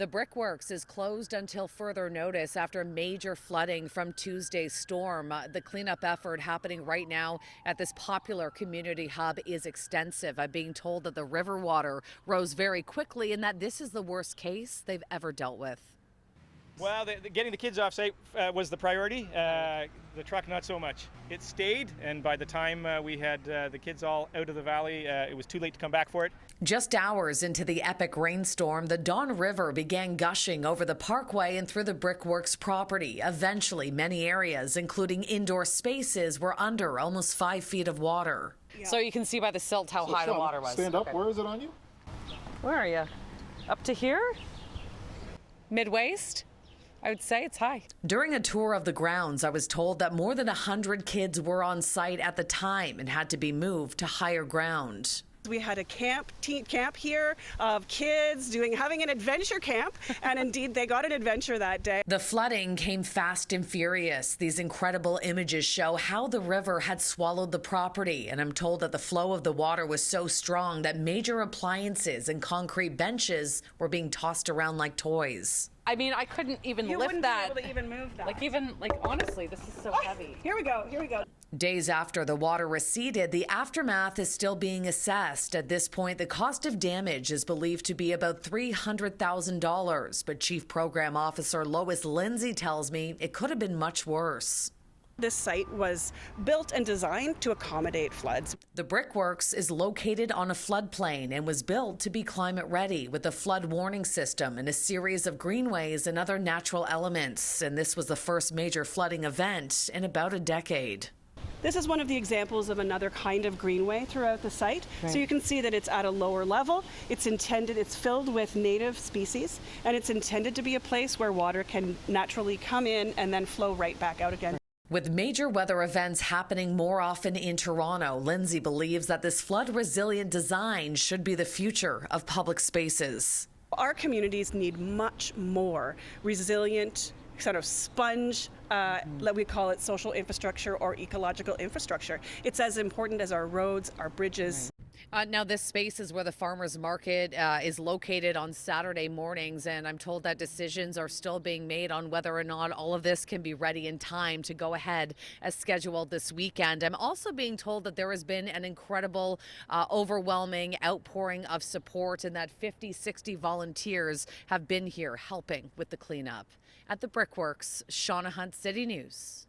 The Brick Works is closed until further notice after major flooding from Tuesday's storm. The cleanup effort happening right now at this popular community hub is extensive. I'm being told that the river water rose very quickly and that this is the worst case they've ever dealt with. Well, getting the kids off site was the priority. The truck, not so much. It stayed, and by the time we had the kids all out of the valley, it was too late to come back for it. Just hours into the epic rainstorm, the Don River began gushing over the parkway and through the Brick Works property. Eventually, many areas, including indoor spaces, were under almost 5 feet of water. Yeah. So you can see by the silt how high the water was. Stand up. Okay. Where is it on you? Where are you? Up to here? Mid-waist? I would say it's high. During a tour of the grounds, I was told that more than 100 kids were on site at the time and had to be moved to higher ground. We had a teen camp here of kids having an adventure camp, and indeed they got an adventure that day. The flooding came fast and furious. These incredible images show how the river had swallowed the property, and I'm told that the flow of the water was so strong that major appliances and concrete benches were being tossed around like toys. I mean, I couldn't even lift that. You wouldn't be able to even move that. Honestly, this is so heavy. Here we go. Days after the water receded, the aftermath is still being assessed. At this point, the cost of damage is believed to be about $300,000. But Chief Program Officer Lois Lindsay tells me it could have been much worse. This site was built and designed to accommodate floods. The Brick Works is located on a floodplain and was built to be climate ready with a flood warning system and a series of greenways and other natural elements. And this was the first major flooding event in about a decade. This is one of the examples of another kind of greenway throughout the site. Right. So you can see that it's at a lower level. It's filled with native species, and it's intended to be a place where water can naturally come in and then flow right back out again. With major weather events happening more often in Toronto, Lindsay believes that this flood-resilient design should be the future of public spaces. Our communities need much more resilient, sort of sponge, we call it social infrastructure or ecological infrastructure. It's as important as our roads, our bridges. Now, this space is where the farmers market is located on Saturday mornings, and I'm told that decisions are still being made on whether or not all of this can be ready in time to go ahead as scheduled this weekend. I'm also being told that there has been an incredible, overwhelming outpouring of support and that 50, 60 volunteers have been here helping with the cleanup. At the Brick Works, Shauna Hunt, City News.